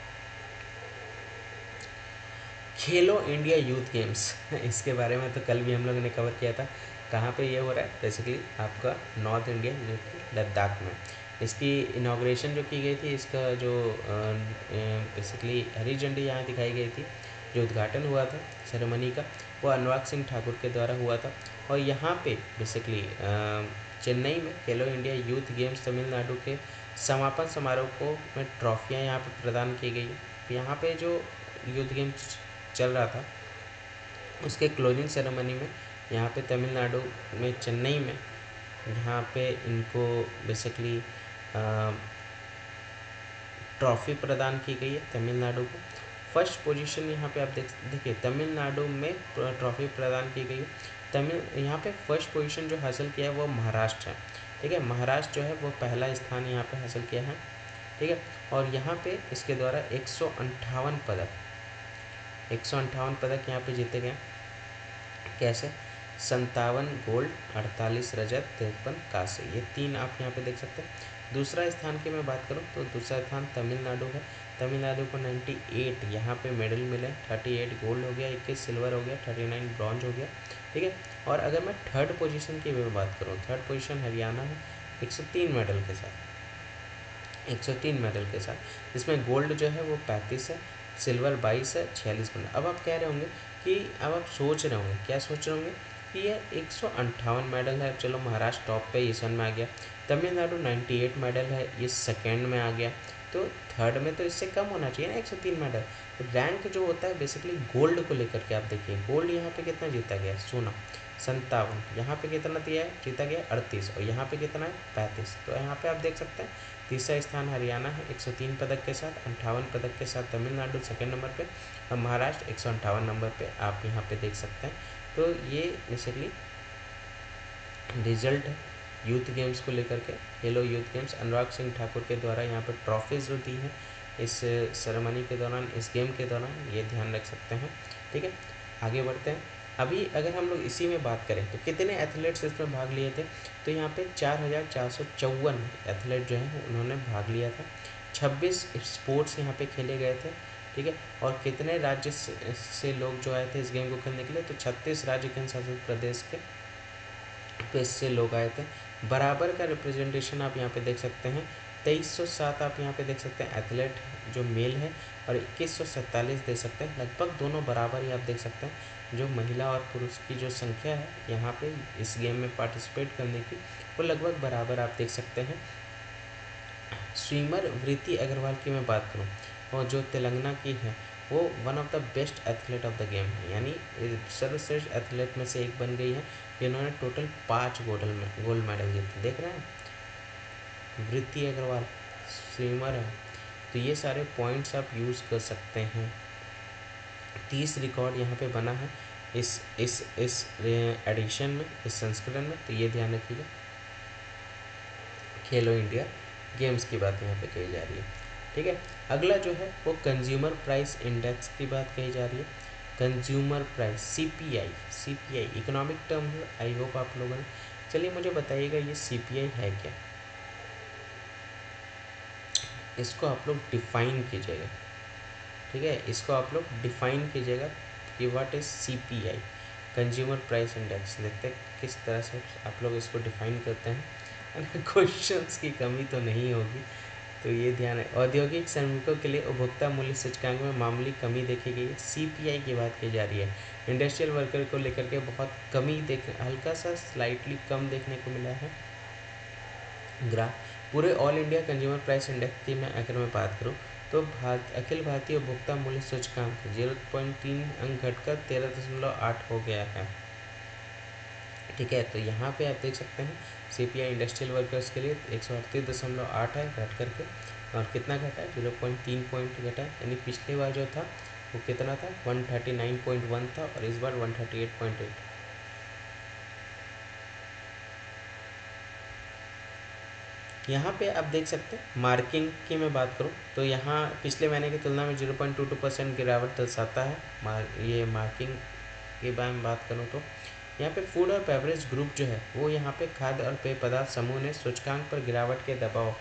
खेलो इंडिया यूथ गेम्स इसके बारे में तो कल भी हम लोगों ने कवर किया था। कहाँ पे ये हो रहा है? बेसिकली आपका नॉर्थ इंडिया जो कि लद्दाख में। इसकी इनाग्रेशन जो की गई थी, इसका जो बेसिकली हरी झंडी यहाँ दिखाई गई थी, जो उद्घाटन हुआ था सेरेमनी का, वो अनुराग सिंह ठाकुर के द्वारा हुआ था। और यहाँ पे बेसिकली चेन्नई में खेलो इंडिया यूथ गेम्स तमिलनाडु के समापन समारोह को में ट्रॉफियाँ यहाँ पे प्रदान की गई। यहाँ पे जो यूथ गेम्स चल रहा था उसके क्लोजिंग सेरेमनी में यहाँ पे तमिलनाडु में, चेन्नई में, यहाँ पे इनको बेसिकली ट्रॉफ़ी प्रदान की गई है तमिलनाडु को। फर्स्ट पोजीशन यहाँ पे आप देखिए तमिलनाडु में ट्रॉफ़ी प्रदान की गई है। यहाँ पे फर्स्ट पोजीशन जो हासिल किया है वो महाराष्ट्र है, ठीक है। महाराष्ट्र जो है वो पहला स्थान यहाँ पे हासिल किया है, ठीक है। और यहाँ पे इसके द्वारा 158 पदक यहाँ पे जीते गए। कैसे? 57 गोल्ड, 48 रजत, 53 कांस्य, ये 3 आप यहाँ पे देख सकते हैं। दूसरा स्थान की मैं बात करूँ तो दूसरा स्थान तमिलनाडु है। तमिलनाडु को 98 यहाँ पे मेडल मिले, 38 गोल्ड हो गया, 21 सिल्वर हो गया, 39 ब्रॉन्ज हो गया, ठीक है। और अगर मैं थर्ड पोजीशन की मैं बात करूँ, थर्ड पोजीशन हरियाणा है 103 मेडल के साथ, 103 मेडल के साथ, इसमें गोल्ड जो है वो 35 है, सिल्वर 22 है, 46 बना। अब आप कह रहे होंगे कि अब आप सोच रहे होंगे, क्या सोच रहे होंगे कि ये 158 मेडल है, चलो महाराष्ट्र टॉप पे इस में आ गया, तमिलनाडु 98 मेडल है, ये सेकेंड में आ गया, तो थर्ड में तो इससे कम होना चाहिए ना 103 मेडल। रैंक जो होता है बेसिकली गोल्ड को लेकर के आप देखिए, गोल्ड यहाँ पे कितना जीता गया, सोना 57, यहाँ पे कितना दिया है, जीता गया 38, और यहाँ पे कितना है 35। तो यहाँ पे आप देख सकते हैं तीसरा स्थान हरियाणा है 103 पदक के साथ, 58 पदक के साथ तमिलनाडु सेकेंड नंबर पे, और महाराष्ट्र 158 नंबर पे आप यहाँ पे देख सकते हैं। तो ये बेसिकली रिजल्ट है यूथ गेम्स को लेकर के, खेलो यूथ गेम्स। अनुराग सिंह ठाकुर के द्वारा यहाँ पर ट्रॉफीज जो दी हैं इस सेरेमनी के दौरान, इस गेम के दौरान, ये ध्यान रख सकते हैं, ठीक है। आगे बढ़ते हैं। अभी अगर हम लोग इसी में बात करें तो कितने एथलीट्स इसमें भाग लिए थे, तो यहाँ पे 4454 एथलीट जो हैं उन्होंने भाग लिया था। 26 स्पोर्ट्स यहाँ पे खेले गए थे, ठीक है। और कितने राज्य से लोग जो आए थे इस गेम को खेलने के लिए, तो 36 राज्य केंद्र शासित प्रदेश के तो इससे लोग आए थे। बराबर का रिप्रेजेंटेशन आप यहाँ पे देख सकते हैं, 2307 आप यहाँ पे देख सकते हैं एथलेट जो मेल है, और 2147 दे सकते हैं, लगभग दोनों बराबर ही आप देख सकते हैं। जो महिला और पुरुष की जो संख्या है यहाँ पे इस गेम में पार्टिसिपेट करने की, वो लगभग बराबर आप देख सकते हैं। स्विमर वृत्ति अग्रवाल की मैं बात करूँ, और जो तेलंगाना की है, वो one of the best athlete of the game है, यानी सर्वश्रेष्ठ एथलीट में से एक बन गई है, जिन्होंने टोटल 5 गोल्ड मेडल जीते। देख रहे हैं वृत्ति अग्रवाल स्विमर है, तो ये सारे पॉइंट्स आप यूज़ कर सकते हैं। 30 रिकॉर्ड यहाँ पे बना है इस एडिशन में, इस संस्करण में, तो ये ध्यान रखिएगा। खेलो इंडिया गेम्स की बात यहाँ पे कही जा रही है, ठीक है। अगला जो है वो कंज्यूमर प्राइस इंडेक्स की बात कही जा रही है। Consumer price CPI economic term है, आई होप आप लोगों ने। चलिए मुझे बताइएगा ये सीपीआई है क्या, इसको आप लोग डिफाइन कीजिएगा, ठीक है। इसको आप लोग डिफाइन कीजिएगा कि what is CPI, consumer price index. देखते हैं किस तरह से आप लोग इसको डिफाइन करते हैं। क्वेश्चंस की कमी तो नहीं होगी, तो ये ध्यान है। औद्योगिक श्रमिकों के लिए उपभोक्ता मूल्य सूचकांक में मामूली कमी देखी गई है, सीपीआई की बात की जा रही है। इंडस्ट्रियल वर्कर को लेकर के बहुत कमी हल्का सा स्लाइटली कम देखने को मिला है ग्राफ। पूरे all India consumer price index की मैं अगर मैं बात करूँ तो अखिल भारतीय उपभोक्ता मूल्य सूचकांक 0.3 अंक घटकर 13.8 हो गया है, ठीक है। तो यहाँ पे आप देख सकते हैं सीपीआई इंडस्ट्रियल वर्कर्स के लिए 138.8 है, घट करके, और कितना घटा है 0.3 पॉइंट घटा है, यानी पिछली बार जो था वो कितना था 139.1 था, और इस बार 138.8। यहाँ पे आप देख सकते हैं मार्किंग की मैं बात करूँ तो यहाँ पिछले महीने की तुलना में 0.22% गिरावट दर्शाता है। ये मार्किंग की मैं बात करूँ तो यहाँ पे फूड और बेवरेज ग्रुप जो है वो यहाँ पे खाद्य और पेय पदार्थ समूह ने सूचकांक पर गिरावट के दबाव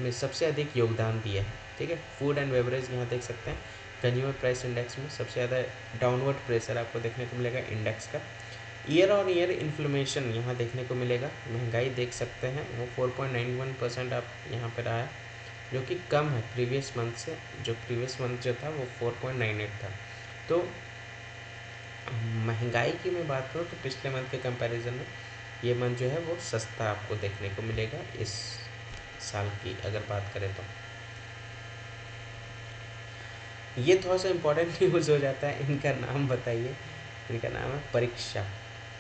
में सबसे अधिक योगदान दिया है, ठीक है। फूड एंड बेवरेज यहाँ देख सकते हैं कंज्यूमर प्राइस इंडेक्स में सबसे ज़्यादा डाउनवर्ड प्रेशर आपको देखने को मिलेगा इंडेक्स का। ईयर ऑन ईयर इन्फ्लेमेशन यहाँ देखने को मिलेगा, महंगाई देख सकते हैं वो 4.91% आप यहाँ पर रहा है, जो कि कम है प्रीवियस मंथ से। जो प्रीवियस मंथ जो था वो 4.98 था। तो महंगाई की मैं बात करूँ तो पिछले मंथ के कंपैरिजन में ये मंथ जो है वो सस्ता आपको देखने को मिलेगा इस साल की अगर बात करें तो। ये थोड़ा सा इम्पोर्टेंट न्यूज़ हो जाता है, इनका नाम बताइए। इनका नाम है परीक्षा,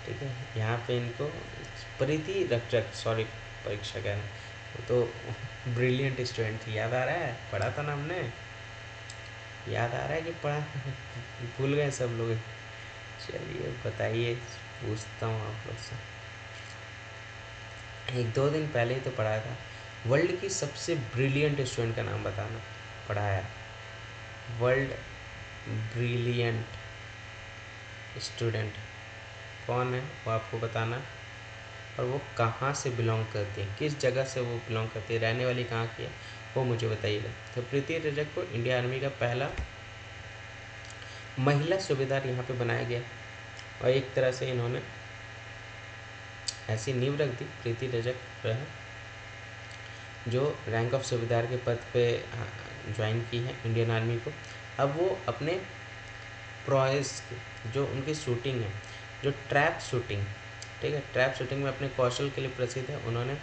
ठीक है। यहाँ पे इनको प्रीति रक्षक, सॉरी परीक्षा क्या है, वो तो ब्रिलियंट स्टूडेंट थी, याद आ रहा है, पढ़ा था ना हमने, याद आ रहा है कि पढ़ा, भूल गए सब लोग। चलिए बताइए, पूछता हूँ आप लोग से, एक दो दिन पहले ही तो पढ़ाया था। वर्ल्ड की सबसे ब्रिलियंट स्टूडेंट का नाम बताना, पढ़ाया। वर्ल्ड ब्रिलियंट स्टूडेंट, कौन है वो आपको बताना है, और वो कहाँ से बिलोंग करती है, किस जगह से वो बिलोंग करती है, रहने वाली कहाँ की है, वो मुझे बताइएगा। तो प्रीति रजक को इंडिया आर्मी का पहला महिला सूबेदार यहाँ पे बनाया गया, और एक तरह से इन्होंने ऐसी नींव रख दी प्रीति रजक जो है, जो रैंक ऑफ सूबेदार के पद पे ज्वाइन की है इंडियन आर्मी को। अब वो अपने प्रॉयस जो उनकी शूटिंग है, जो ट्रैप शूटिंग, ठीक है, ट्रैप शूटिंग में अपने कौशल के लिए प्रसिद्ध है। उन्होंने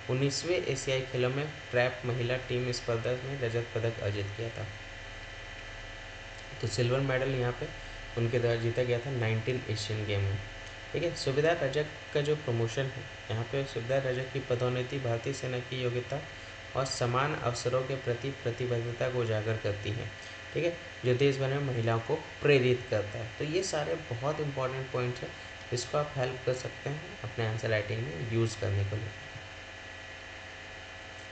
19वें एशियाई खेलों में ट्रैप महिला टीम स्पर्धा में रजत पदक अर्जित किया था। तो सिल्वर मेडल यहाँ पे उनके द्वारा जीता गया था 19 एशियन गेम में, ठीक है। सूबेदार रजक का जो प्रमोशन है यहाँ पे, सूबेदार रजक की पदोन्नति भारतीय सेना की योग्यता और समान अवसरों के प्रति प्रतिबद्धता को उजागर करती है, ठीक है, जो देश भर में महिलाओं को प्रेरित करता है। तो ये सारे बहुत इंपॉर्टेंट पॉइंट्स हैं, इसको आप हेल्प कर सकते हैं अपने आंसर राइटिंग में यूज़ करने को लिए।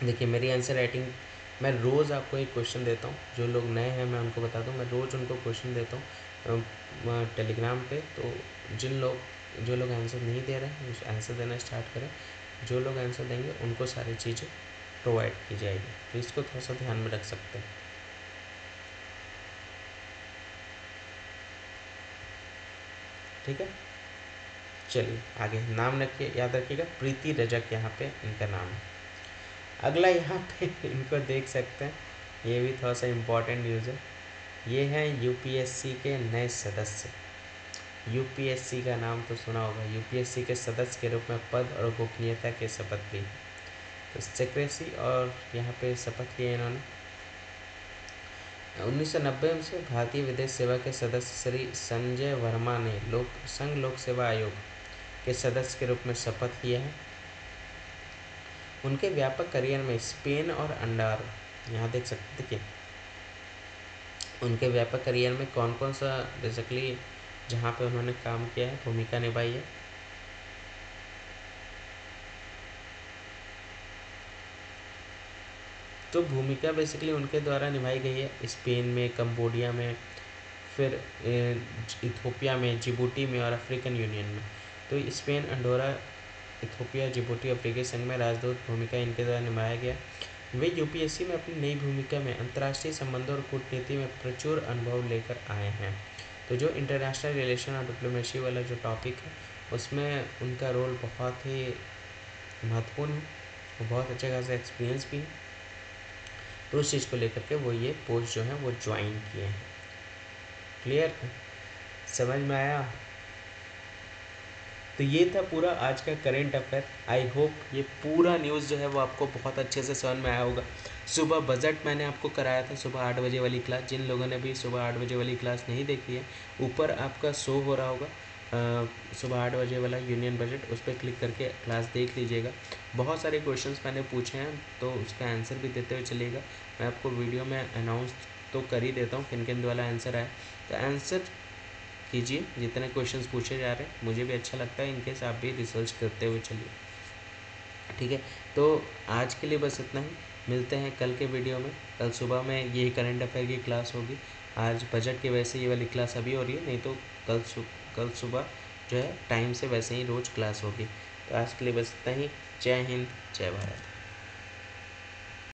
देखिए मेरी आंसर राइटिंग, मैं रोज़ आपको एक क्वेश्चन देता हूँ, जो लोग नए हैं मैं उनको बता दूँ, मैं रोज़ उनको क्वेश्चन देता हूँ टेलीग्राम पे। तो जो लोग आंसर नहीं दे रहे हैं वो आंसर देना स्टार्ट करें, जो लोग आंसर देंगे उनको सारी चीज़ें प्रोवाइड की जाएगी। तो इसको थोड़ा सा ध्यान में रख सकते हैं, ठीक है। चलिए आगे, नाम रखिए, याद रखिएगा प्रीति रजक यहाँ पे इनका नाम है। अगला यहाँ पे इनको देख सकते हैं, ये भी थोड़ा सा इम्पोर्टेंट न्यूज़ है। ये हैं यूपीएससी के नए सदस्य। यूपीएससी का नाम तो सुना होगा, यूपीएससी के सदस्य के रूप में पद और गोपनीयता के शपथ ली। तो सेक्रेसी और यहाँ पे शपथ लिए इन्होंने। 1990 में से भारतीय विदेश सेवा के सदस्य श्री संजय वर्मा ने संघ लोक सेवा आयोग के सदस्य के रूप में शपथ लिया है। उनके व्यापक करियर में स्पेन और अंडोरा, यहाँ देख सकते, देखिए उनके व्यापक करियर में कौन कौन सा बेसिकली जहाँ पे उन्होंने काम किया है, भूमिका निभाई है। तो भूमिका बेसिकली उनके द्वारा निभाई गई है स्पेन में, कंबोडिया में, फिर इथोपिया में, जिबूटी में और अफ्रीकन यूनियन में। तो स्पेन, अंडोरा, इथोपिया, जिबूटी, अफ्रीकी संघ में राजदूत भूमिका इनके द्वारा निभाया गया। वे यूपीएससी में अपनी नई भूमिका में अंतर्राष्ट्रीय संबंधों और कूटनीति में प्रचुर अनुभव लेकर आए हैं। तो जो इंटरनेशनल रिलेशन और डिप्लोमेसी वाला जो टॉपिक है उसमें उनका रोल बहुत ही महत्वपूर्ण है, और बहुत अच्छा खासा एक्सपीरियंस भी है। तो उस चीज़ को लेकर के वो ये पोस्ट जो है वो ज्वाइन किए हैं। क्लियर, समझ में आया। तो ये था पूरा आज का करेंट अफेयर। आई होप ये पूरा न्यूज़ जो है वो आपको बहुत अच्छे से समझ में आया होगा। सुबह बजट मैंने आपको कराया था, सुबह 8 बजे वाली क्लास। जिन लोगों ने भी सुबह 8 बजे वाली क्लास नहीं देखी है, ऊपर आपका शो हो रहा होगा सुबह 8 बजे वाला यूनियन बजट, उस पर क्लिक करके क्लास देख लीजिएगा। बहुत सारे क्वेश्चंस मैंने पूछे हैं, तो उसका आंसर भी देते हुए चलिएगा। मैं आपको वीडियो में अनाउंस तो कर ही देता हूँ किन किन वाला आंसर आया। तो आंसर कीजिए जितने क्वेश्चंस पूछे जा रहे हैं, मुझे भी अच्छा लगता है इनकेस आप भी रिसर्च करते हुए चलिए, ठीक है। तो आज के लिए बस इतना ही, मिलते हैं कल के वीडियो में। कल सुबह में ये करंट अफेयर की क्लास होगी। आज बजट की वैसे ये वाली क्लास अभी हो रही है, नहीं तो कल सुबह जो है टाइम से वैसे ही रोज़ क्लास होगी। तो आज के लिए बस इतना ही। जय हिंद, जय भारत।